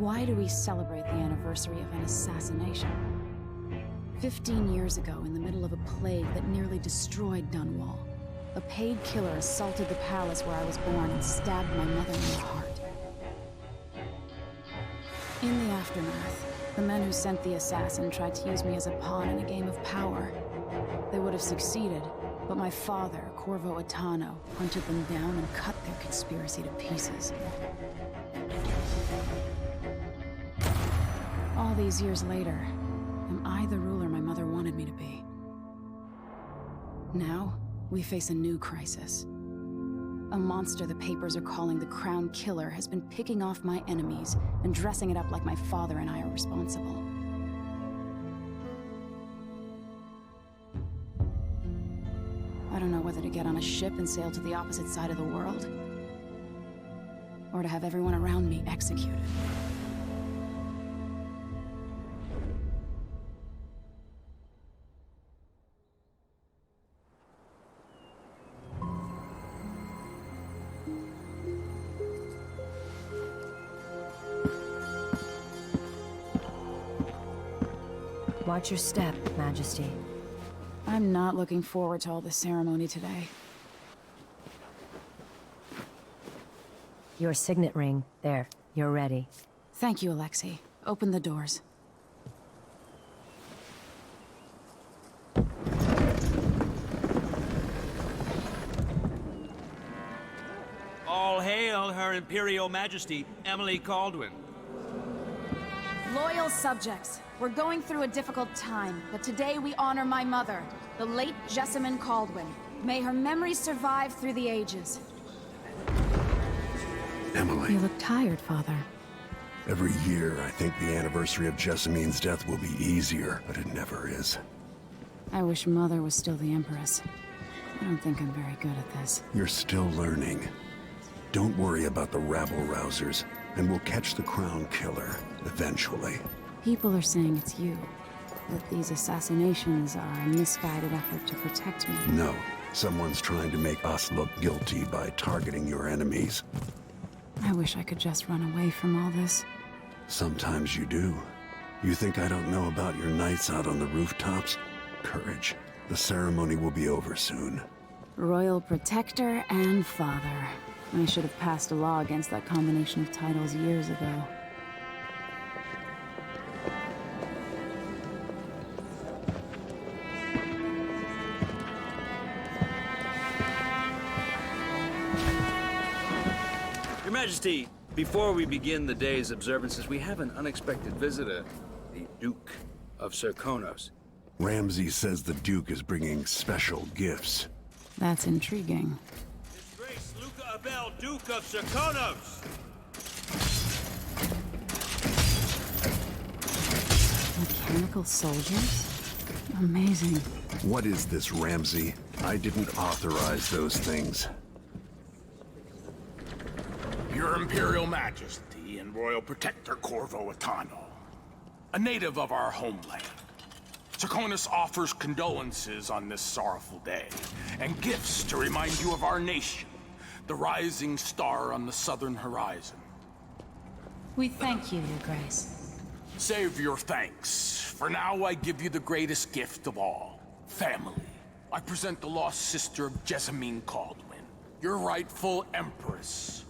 Why do we celebrate the anniversary of an assassination? 15 years ago, in the middle of a plague that nearly destroyed Dunwall, a paid killer assaulted the palace where I was born and stabbed my mother in the heart. In the aftermath, the men who sent the assassin tried to use me as a pawn in a game of power. They would have succeeded, but my father, Corvo Attano, hunted them down and cut their conspiracy to pieces. All these years later, am I the ruler my mother wanted me to be? Now, we face a new crisis. A monster the papers are calling the Crown Killer has been picking off my enemies and dressing it up like my father and I are responsible. I don't know whether to get on a ship and sail to the opposite side of the world, or to have everyone around me executed. Watch your step, Majesty. I'm not looking forward to all the ceremony today. Your signet ring. There, you're ready. Thank you, Alexei. Open the doors. All hail Her Imperial Majesty, Emily Caldwin. Loyal subjects, we're going through a difficult time, but today we honor my mother, the late Jessamine Caldwin. May her memory survive through the ages. Emily. You look tired, Father. Every year, I think the anniversary of Jessamine's death will be easier, but it never is. I wish Mother was still the Empress. I don't think I'm very good at this. You're still learning. Don't worry about the rabble-rousers, and we'll catch the Crown Killer, eventually. People are saying it's you. That these assassinations are a misguided effort to protect me. No. Someone's trying to make us look guilty by targeting your enemies. I wish I could just run away from all this. Sometimes you do. You think I don't know about your nights out on the rooftops? Courage. The ceremony will be over soon. Royal Protector and Father. I should have passed a law against that combination of titles years ago. Your Majesty, before we begin the day's observances, we have an unexpected visitor, the Duke of Serkonos. Ramsay says the Duke is bringing special gifts. That's intriguing. His Grace Luca Abel, Duke of Serkonos! Mechanical soldiers? Amazing. What is this, Ramsay? I didn't authorize those things. Your Imperial Majesty and Royal Protector Corvo Attano, a native of our homeland. Serkonos offers condolences on this sorrowful day, and gifts to remind you of our nation, the rising star on the southern horizon. We thank you, Your Grace. Save your thanks. For now, I give you the greatest gift of all, family. I present the lost sister of Jessamine Caldwin, your rightful Empress,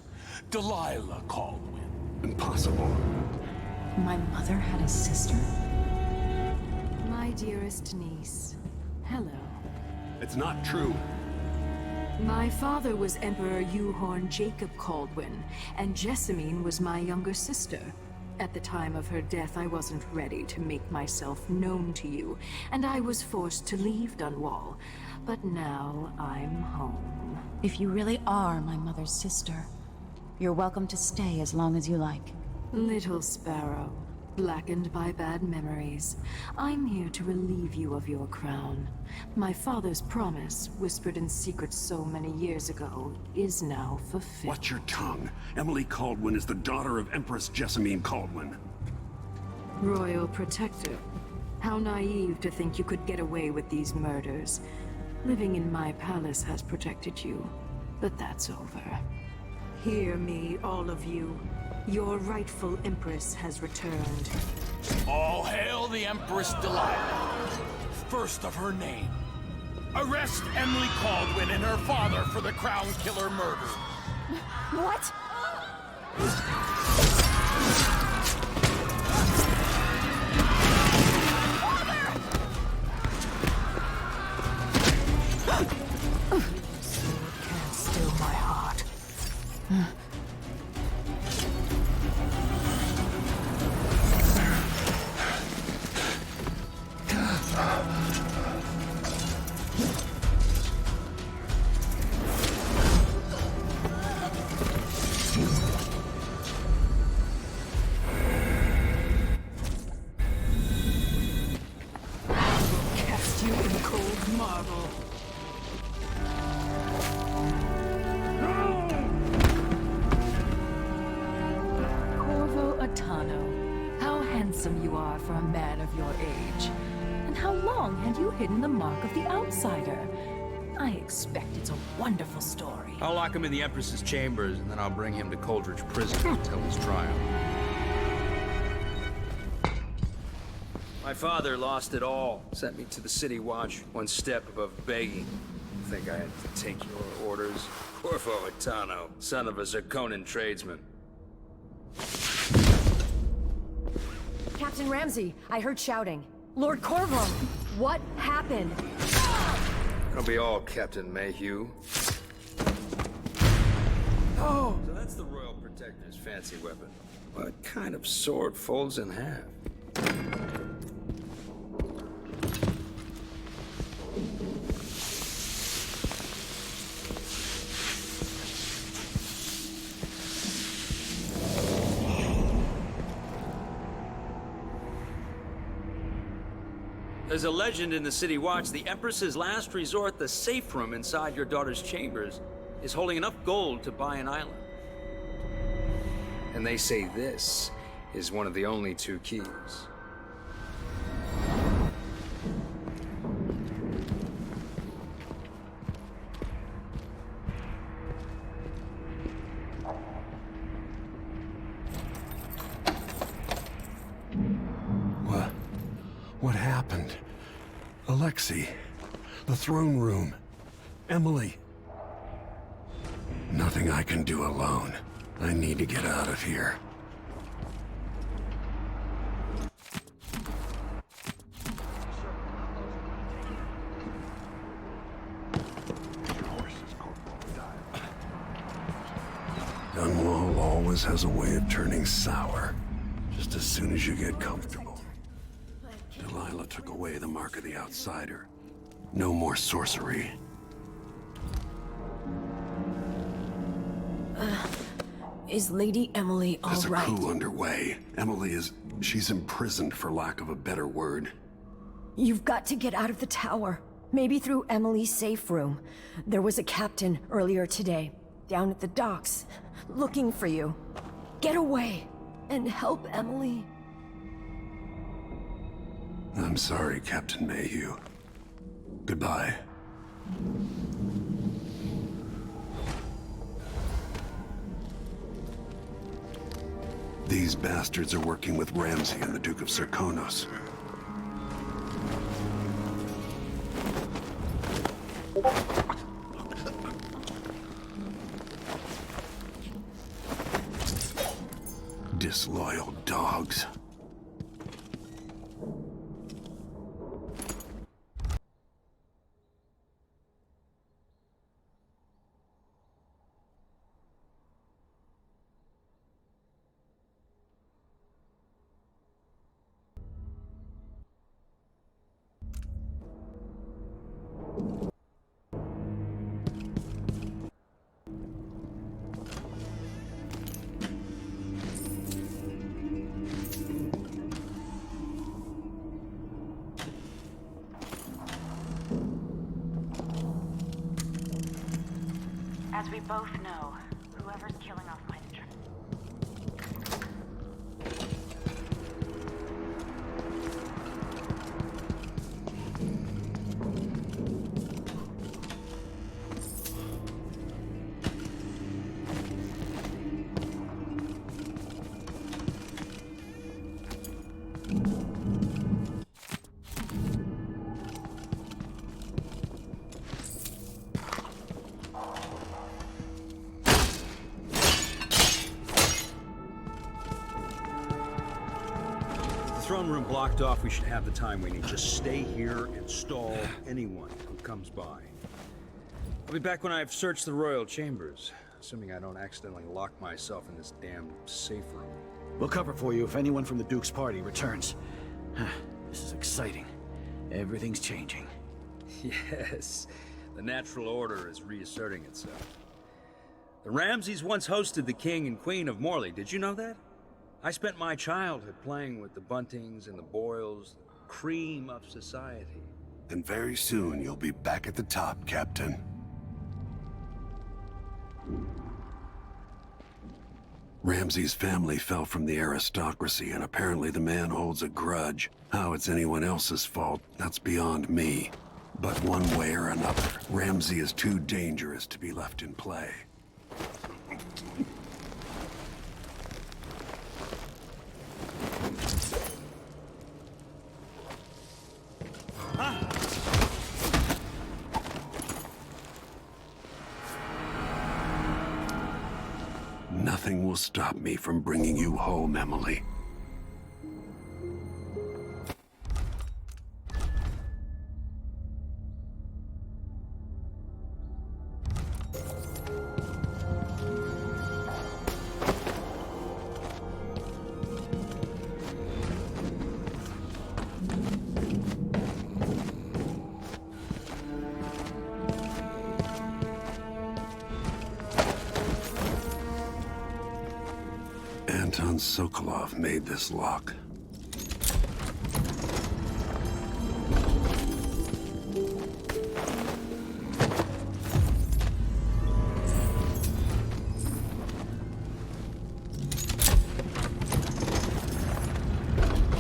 Delilah Caldwin. Impossible. My mother had a sister? My dearest niece, hello. It's not true. My father was Emperor Euhorn Jacob Caldwin, and Jessamine was my younger sister. At the time of her death, I wasn't ready to make myself known to you, and I was forced to leave Dunwall. But now I'm home. If you really are my mother's sister, you're welcome to stay as long as you like. Little sparrow, blackened by bad memories, I'm here to relieve you of your crown. My father's promise, whispered in secret so many years ago, is now fulfilled. Watch your tongue. Emily Caldwin is the daughter of Empress Jessamine Caldwin. Royal Protector, how naive to think you could get away with these murders. Living in my palace has protected you, but that's over. Hear me, all of you. Your rightful Empress has returned. All hail the Empress Delilah, first of her name. Arrest Emily Caldwin and her father for the Crown Killer murder. What? Can't still my heart. Cast you in cold marble. Corvo Atano, how handsome you are for a man of your age. And how long had you hidden the mark of the outsider? I expect it's a wonderful story. I'll lock him in the Empress's chambers, and then I'll bring him to Coldridge Prison until his trial. My father lost it all. Sent me to the City Watch, one step above begging. Think I had to take your orders? Corvo Atano, son of a Zirconan tradesman. Captain Ramsey, I heard shouting. Lord Corvo, what happened? It'll be all Captain Mayhew. Oh! So that's the Royal Protector's fancy weapon. What kind of sword folds in half? There's a legend in the City Watch, the Empress's last resort, the safe room inside your daughter's chambers, is holding enough gold to buy an island. And they say this is one of the only two keys. What happened? Alexei, the throne room, Emily. Nothing I can do alone. I need to get out of here. Dunwall always has a way of turning sour, just as soon as you get comfortable. Delilah took away the mark of the outsider. No more sorcery. Is Lady Emily all There's a right? coup underway. She's imprisoned for lack of a better word. You've got to get out of the tower. Maybe through Emily's safe room. There was a captain earlier today, down at the docks, looking for you. Get away and help Emily. I'm sorry, Captain Mayhew. Goodbye. These bastards are working with Ramsey and the Duke of Serkonos. Disloyal dogs. As we both know, whoever's killing off my everyone blocked off. We should have the time we need. Just stay here and stall anyone who comes by. I'll be back when I've searched the royal chambers, assuming I don't accidentally lock myself in this damn safe room. We'll cover for you if anyone from the Duke's party returns. This is exciting. Everything's changing. Yes, the natural order is reasserting itself. The Ramseys once hosted the King and Queen of Morley. Did you know that? I spent my childhood playing with the Buntings and the Boyles, the cream of society. And very soon you'll be back at the top, Captain. Ramsey's family fell from the aristocracy, and apparently the man holds a grudge. How it's anyone else's fault, that's beyond me. But one way or another, Ramsey is too dangerous to be left in play. Nothing will stop me from bringing you home, Emily. Anton Sokolov made this lock.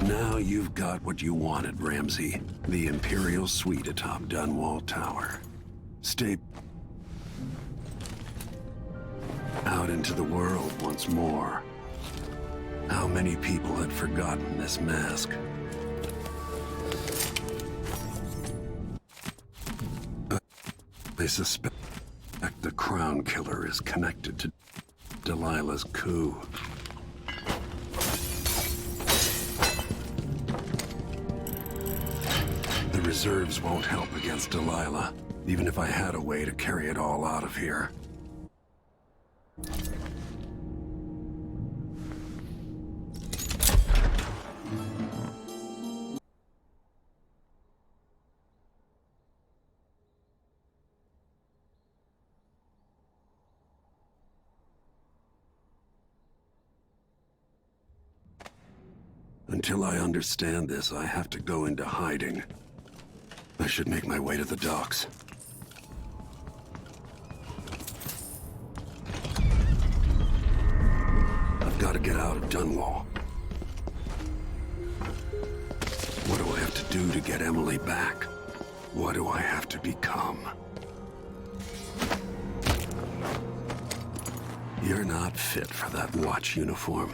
Now you've got what you wanted, Ramsey. The Imperial Suite atop Dunwall Tower. Stay out into the world once more. How many people had forgotten this mask? They suspect the Crown Killer is connected to Delilah's coup. The reserves won't help against Delilah, even if I had a way to carry it all out of here. Until I understand this, I have to go into hiding. I should make my way to the docks. I've got to get out of Dunwall. What do I have to do to get Emily back? What do I have to become? You're not fit for that watch uniform.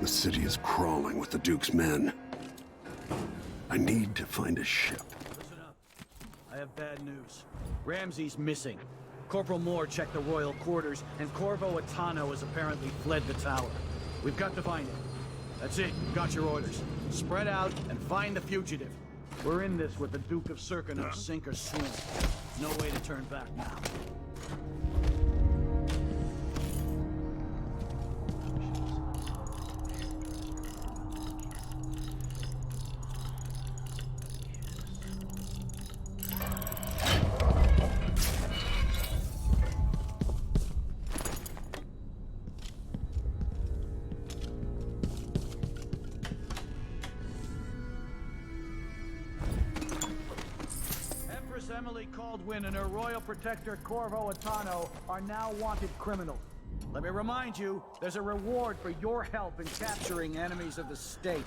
The city is crawling with the Duke's men. I need to find a ship. Listen up. I have bad news. Ramsey's missing. Corporal Moore checked the royal quarters, and Corvo Atano has apparently fled the tower. We've got to find him. That's it. You've got your orders. Spread out and find the fugitive. We're in this with the Duke of Serkino, sink or swim. No way to turn back now. Emily Caldwin and her royal protector Corvo Atano are now wanted criminals. Let me remind you, there's a reward for your help in capturing enemies of the state.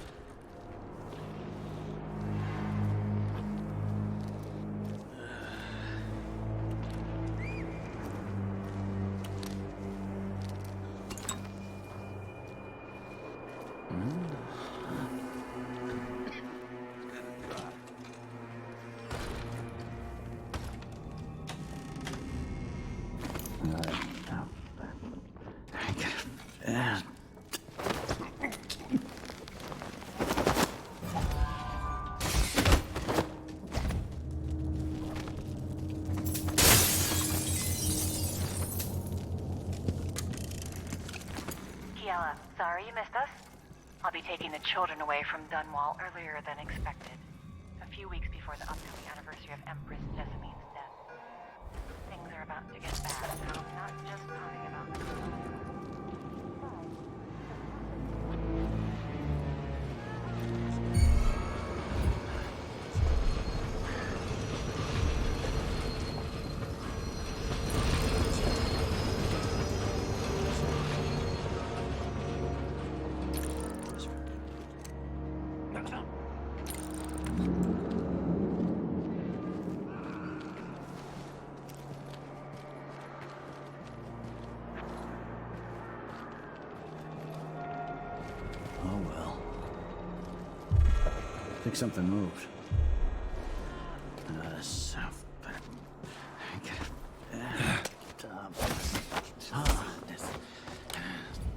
Stella, sorry you missed us. I'll be taking the children away from Dunwall earlier than expected. A few weeks before the upcoming anniversary of Empress Jessamine's death. Things are about to get bad, and I'm not just talking about the Oh well. I think something moved. South.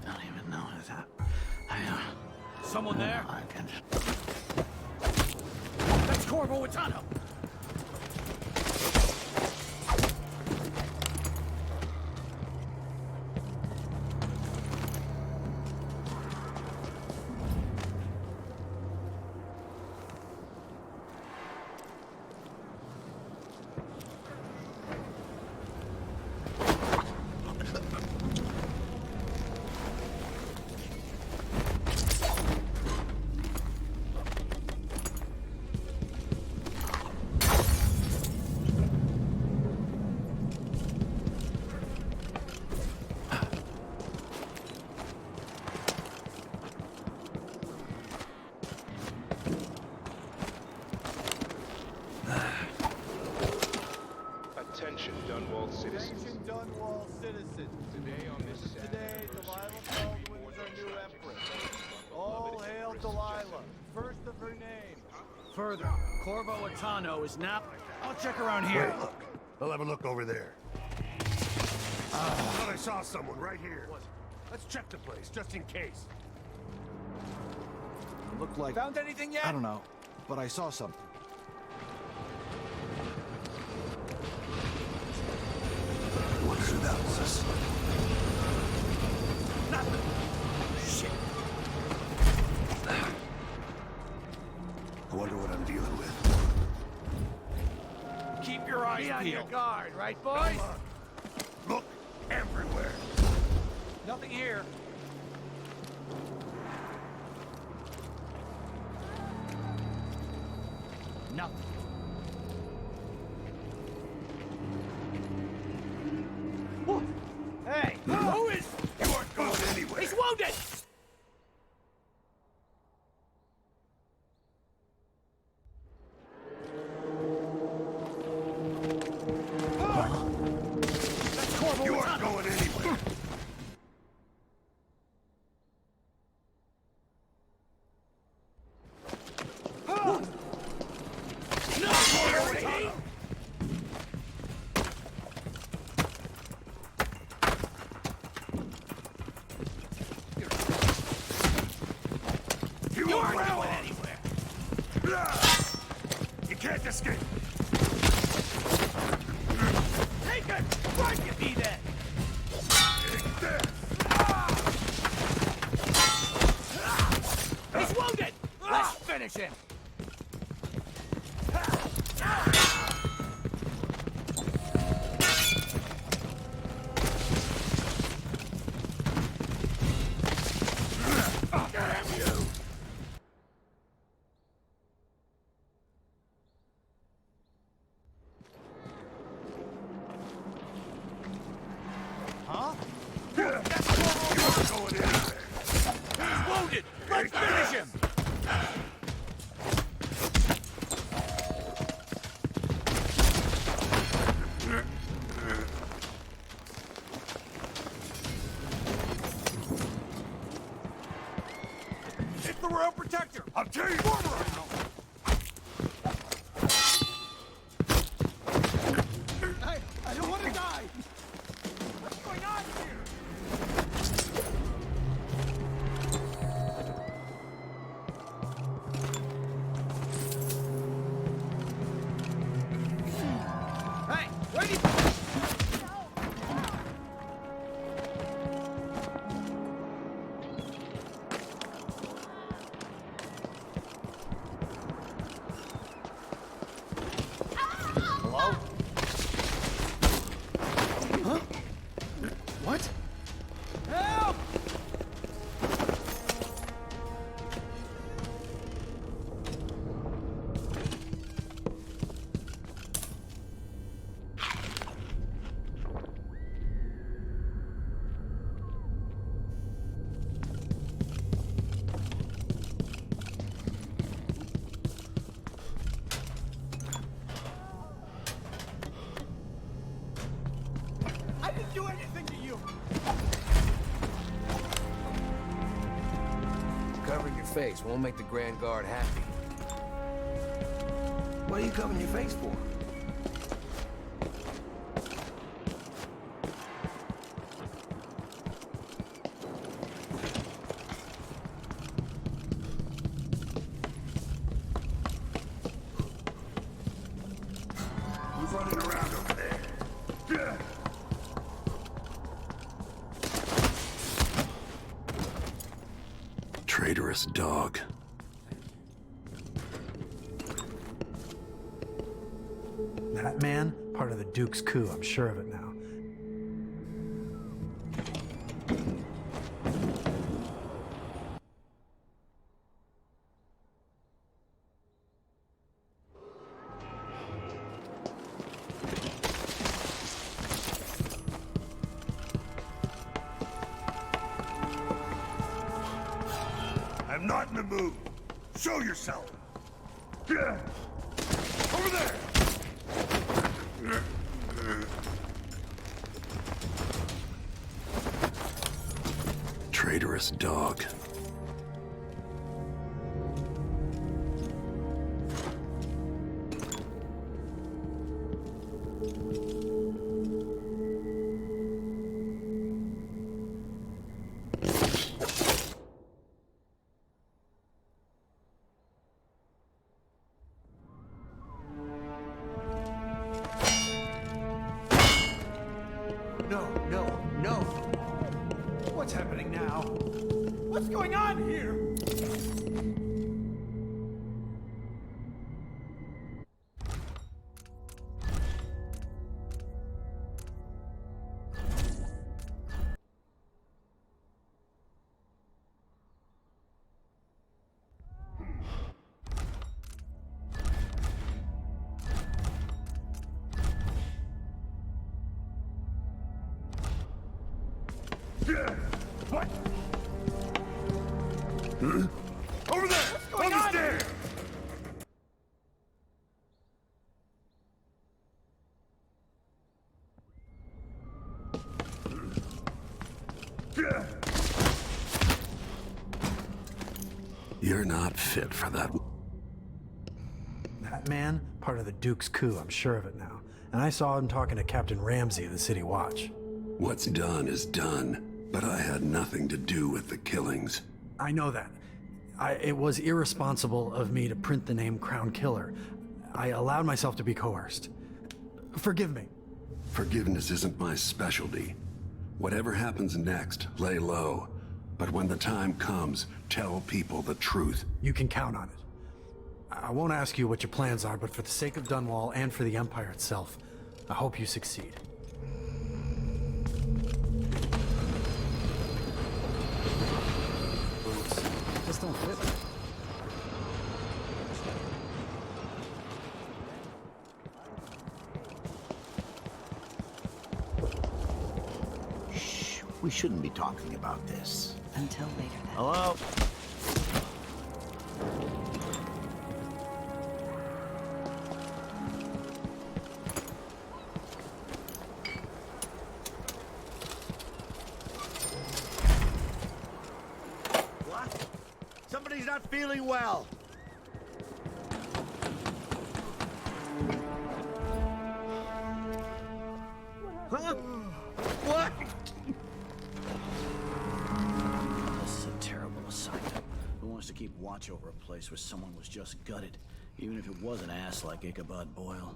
Don't even know what's that. Someone there? That's Corvo Atano! Attention, Dunwall citizens. Attention, Dunwall citizens. Today on this Today, Delilah Baldwin is our new empress. All hail Delilah, first of her name. Further, Corvo Atano is now... I'll check around here. Wait, look. I'll have a look over there. I thought I saw someone right here. Let's check the place, just in case. Looked like... Found anything yet? I don't know, but I saw something. I wonder who that was. Nothing. Shit. I wonder what I'm dealing with. Keep your eyes peeled. Be on your guard, right, boys? Look everywhere. Nothing here. Nothing. What? Hey, who is... You aren't going anywhere. He's wounded! That's Corvo. You aren't going anywhere. You aren't going anywhere. You can't escape. Take it! Right, you be then! Take this. He's wounded! Let's finish him! Damn you. Huh? You aren't going anywhere. He's wounded! Let's finish him! It's the Royal Protector! I'll tell you what around. I don't want to die! What's going on here? Hey, where do you... Covering your face won't make the Grand Guard happy. What are you covering your face for? Who's running around over there? Yeah. Traitorous dog. That man, part of the Duke's coup, I'm sure of it now. I'm not in the mood. Show yourself. Yeah. Over there. Traitorous dog. No. What's happening now? What's going on here? What? Huh? Over there! On the stairs! You're not fit for that. That man, part of the Duke's coup, I'm sure of it now. And I saw him talking to Captain Ramsey of the City Watch. What's done is done, but I had nothing to do with the killings. I know that. It was irresponsible of me to print the name Crown Killer. I allowed myself to be coerced. Forgive me. Forgiveness isn't my specialty. Whatever happens next, lay low. But when the time comes, tell people the truth. You can count on it. I won't ask you what your plans are, but for the sake of Dunwall and for the Empire itself, I hope you succeed. Boots just don't fit me. Shh, we shouldn't be talking about this. Until later then. Hello? What? Somebody's not feeling well. Huh? What? This is a terrible assignment. Who wants to keep watch over a place where someone was just gutted, even if it was an ass like Ichabod Boyle?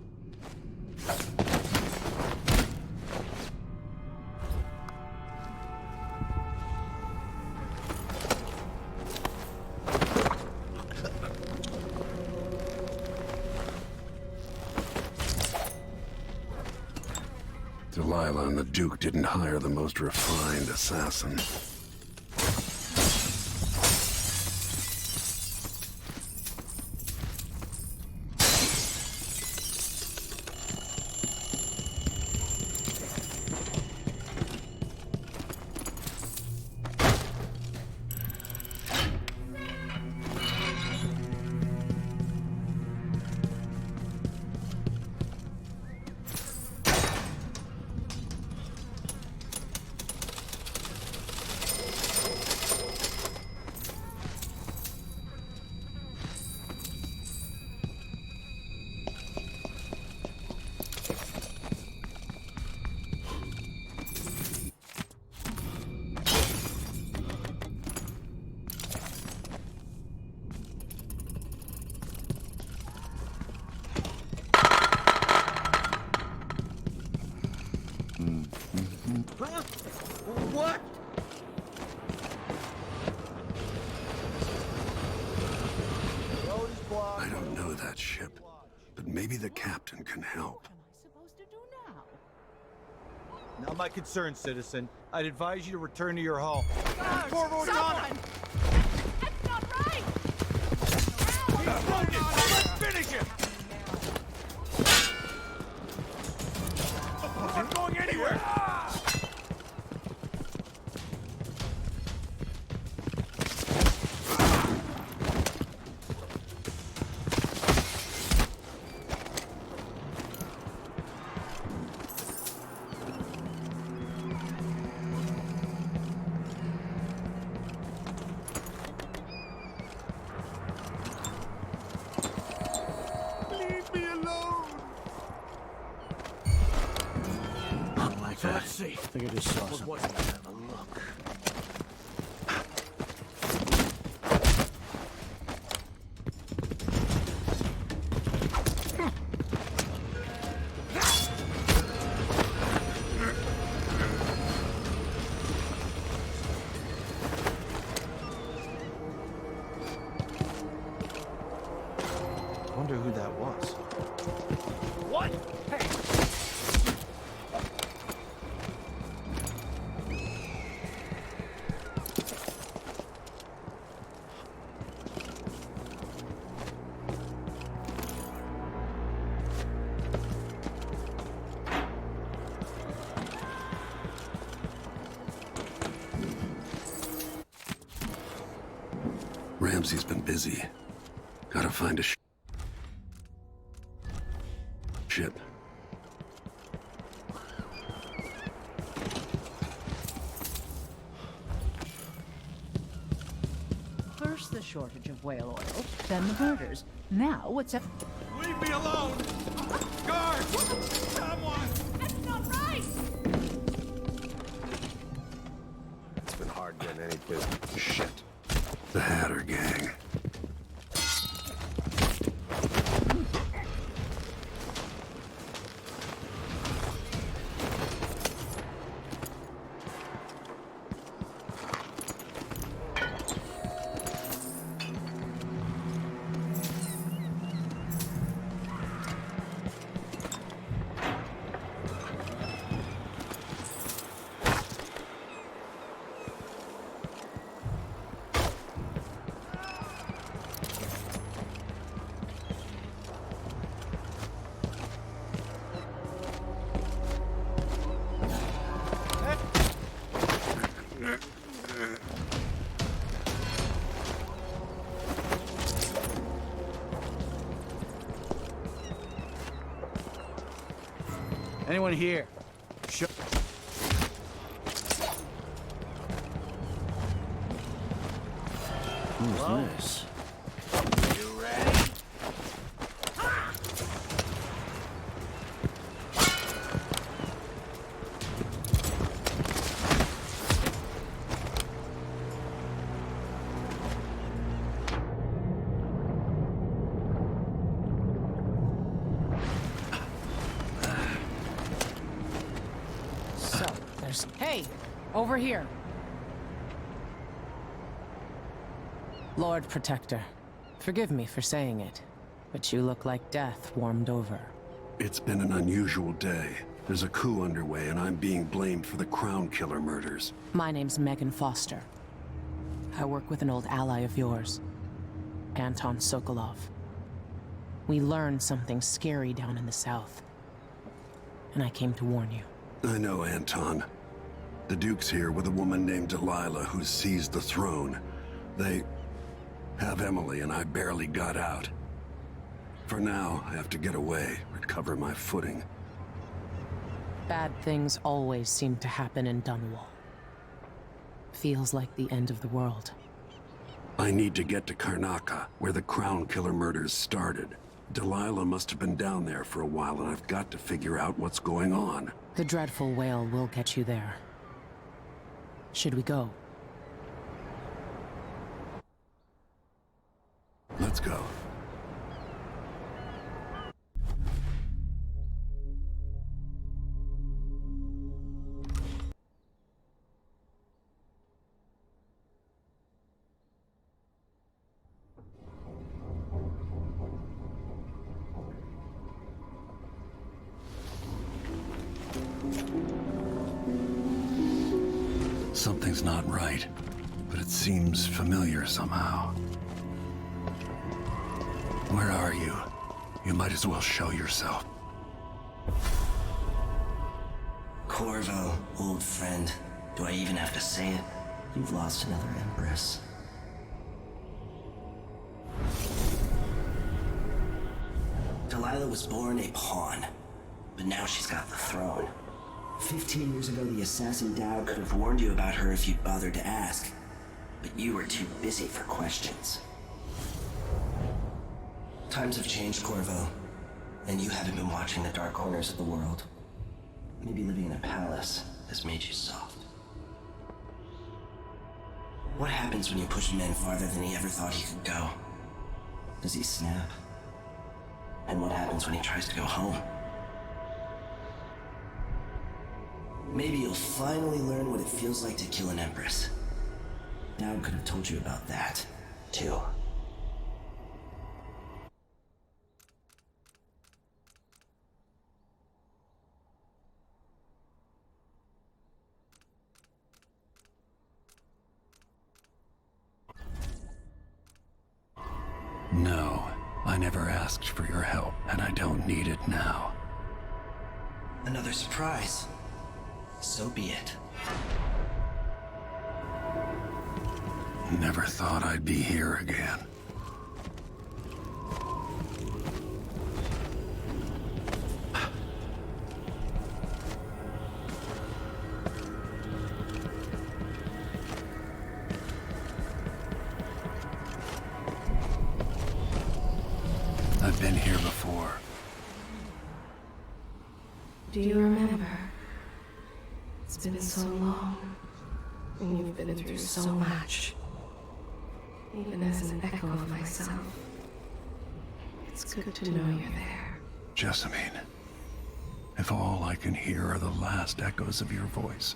Delilah and the Duke didn't hire the most refined assassin. Maybe the captain can help. Not my concern, citizen. I'd advise you to return to your home. Someone! That's not right! He's wounded! Let's finish him! I'm not going anywhere! Let's see. I think I just saw something. What's that? Have a look. Wonder who that was. What? Hey! Ramsey's been busy. Gotta find a ship. First the shortage of whale oil, then the murders. Now what's up? Leave me alone! Guards! Someone! That's not right! It's been hard getting any business. Shit. The Hatter gang. Anyone here? Show. Who's this? You ready? So, there's... Hey! Over here! Lord Protector, forgive me for saying it, but you look like death warmed over. It's been an unusual day. There's a coup underway, and I'm being blamed for the Crown Killer murders. My name's Megan Foster. I work with an old ally of yours, Anton Sokolov. We learned something scary down in the south, and I came to warn you. I know Anton. The Duke's here with a woman named Delilah who's seized the throne. They have Emily, and I barely got out. For now, I have to get away, recover my footing. Bad things always seem to happen in Dunwall. Feels like the end of the world. I need to get to Karnaca, where the Crown Killer murders started. Delilah must have been down there for a while, and I've got to figure out what's going on. The dreadful whale will get you there. Should we go? Let's go. Something's not right, but it seems familiar somehow. Where are you? You might as well show yourself. Corvo, old friend. Do I even have to say it? You've lost another Empress. Delilah was born a pawn, but now she's got the throne. 15 years ago, the assassin Dowd could have warned you about her if you'd bothered to ask, but you were too busy for questions. Times have changed, Corvo, and you haven't been watching the dark corners of the world. Maybe living in a palace has made you soft. What happens when you push a man farther than he ever thought he could go? Does he snap? And what happens when he tries to go home? Maybe you'll finally learn what it feels like to kill an Empress. Dowd could have told you about that, too. No, I never asked for your help, and I don't need it now. Another surprise. So be it. Never thought I'd be here again. I've been here before. Do you remember? It's been so long, and you've been through so much. Even as an echo of myself, it's good to know you're there. Jessamine, if all I can hear are the last echoes of your voice,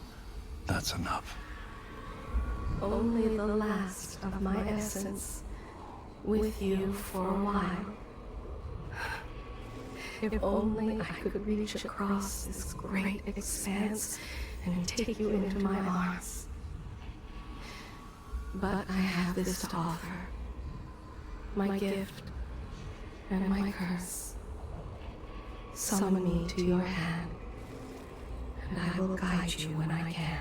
that's enough. Only the last of my essence, with you for a while. If only I could reach across this great expanse and take you into my arms. But I have this to offer. My gift and my curse. Summon me to your hand, and I will guide you when I can.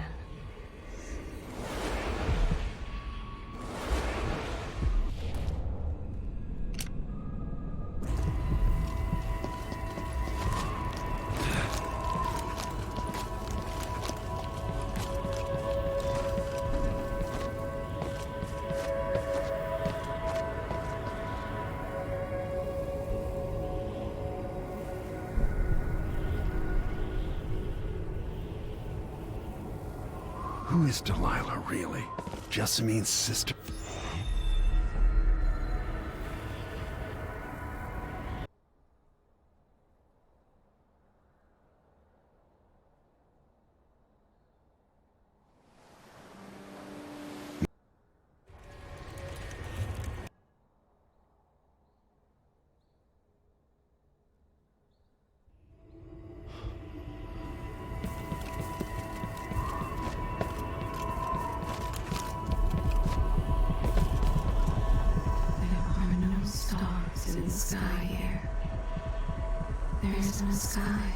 Who is Delilah, really? Jessamine's sister? In the sky here. There isn't a sky.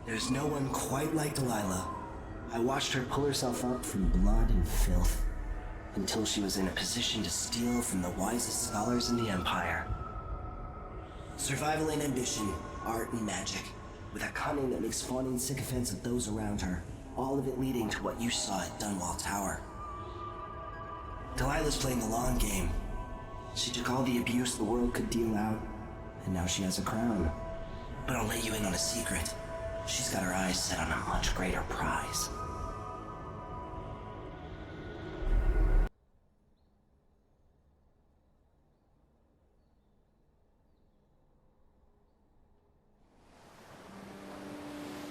There's no one quite like Delilah. I watched her pull herself up from blood and filth until she was in a position to steal from the wisest scholars in the Empire. Survival and ambition, art and magic, with a cunning that makes fawning sycophants of those around her. All of it leading to what you saw at Dunwall Tower. Delilah's playing the long game. She took all the abuse the world could deal out, and now she has a crown. But I'll let you in on a secret. She's got her eyes set on a much greater prize.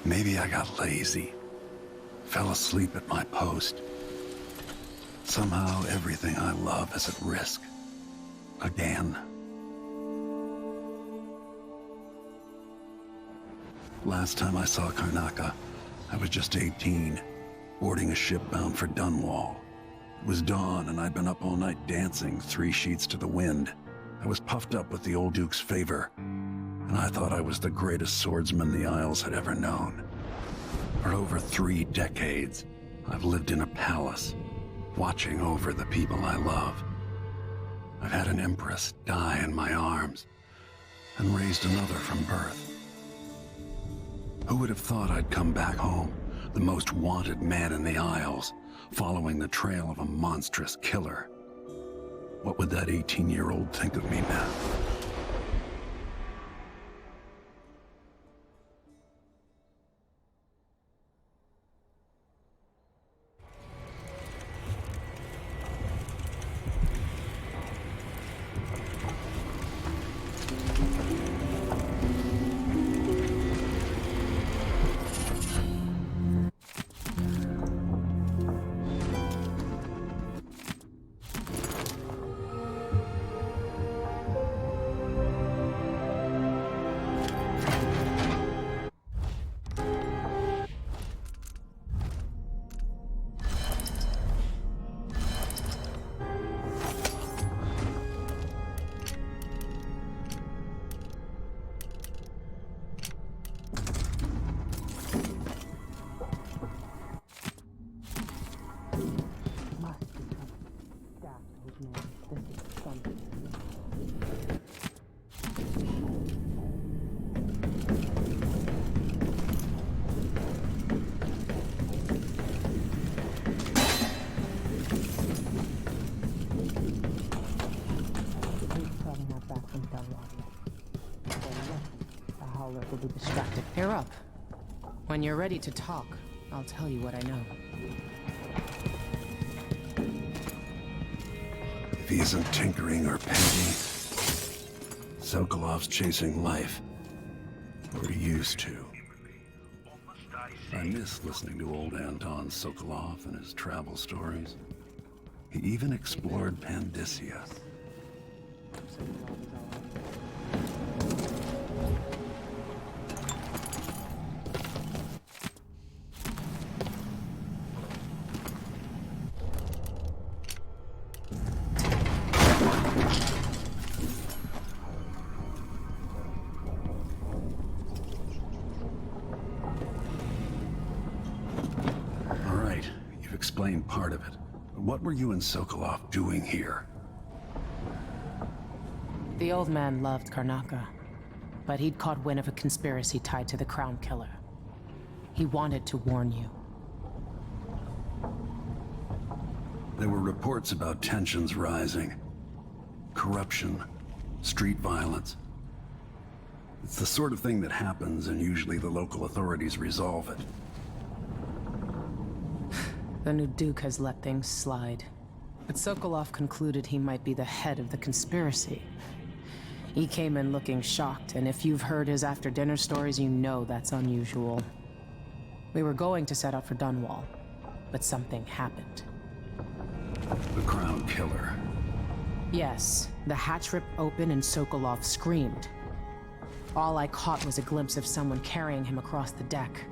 Maybe I got lazy. Fell asleep at my post. Somehow everything I love is at risk. Again. Last time I saw Karnaca, I was just 18, boarding a ship bound for Dunwall. It was dawn, and I'd been up all night dancing 3 sheets to the wind. I was puffed up with the old Duke's favor, and I thought I was the greatest swordsman the Isles had ever known. For over 3 decades, I've lived in a palace, watching over the people I love. I've had an empress die in my arms, and raised another from birth. Who would have thought I'd come back home, the most wanted man in the Isles, following the trail of a monstrous killer? What would that 18-year-old think of me now? Will be distracted. Pair up. When you're ready to talk, I'll tell you what I know. If he isn't tinkering or painting, Sokolov's chasing life. Or he used to. I miss listening to old Anton Sokolov and his travel stories. He even explored Pandyssia. Explain part of it. What were you and Sokolov doing here? The old man loved Karnaca, but he'd caught wind of a conspiracy tied to the Crown Killer. He wanted to warn you. There were reports about tensions rising. Corruption, street violence. It's the sort of thing that happens, and usually the local authorities resolve it. The new Duke has let things slide. But Sokolov concluded he might be the head of the conspiracy. He came in looking shocked, and if you've heard his after-dinner stories, you know that's unusual. We were going to set out for Dunwall, but something happened. The Crown Killer. Yes, the hatch ripped open and Sokolov screamed. All I caught was a glimpse of someone carrying him across the deck.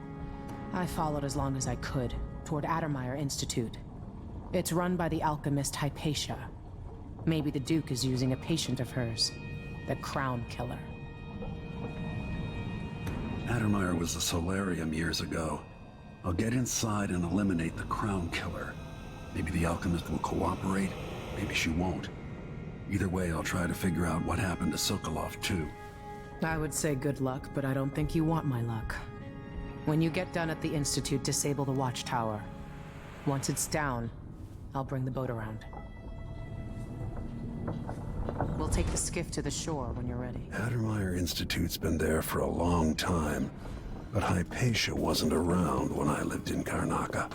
I followed as long as I could, toward Addermeyer Institute. It's run by the alchemist Hypatia. Maybe the Duke is using a patient of hers, the Crown Killer. Addermeyer was a solarium years ago. I'll get inside and eliminate the Crown Killer. Maybe the alchemist will cooperate, maybe she won't. Either way, I'll try to figure out what happened to Sokolov, too. I would say good luck, but I don't think you want my luck. When you get done at the Institute, disable the watchtower. Once it's down, I'll bring the boat around. We'll take the skiff to the shore when you're ready. Addermeyer Institute's been there for a long time, but Hypatia wasn't around when I lived in Karnaca.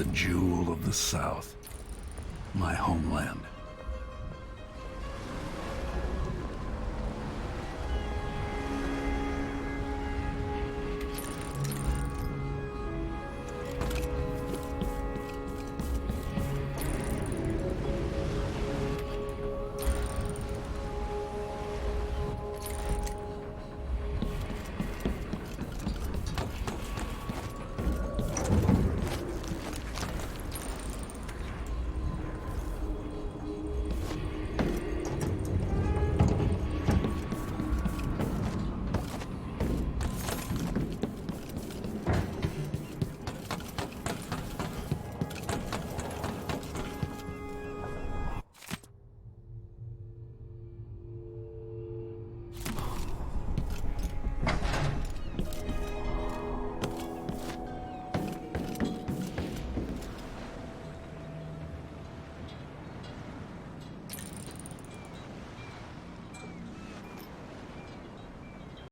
the jewel of the South. My homeland.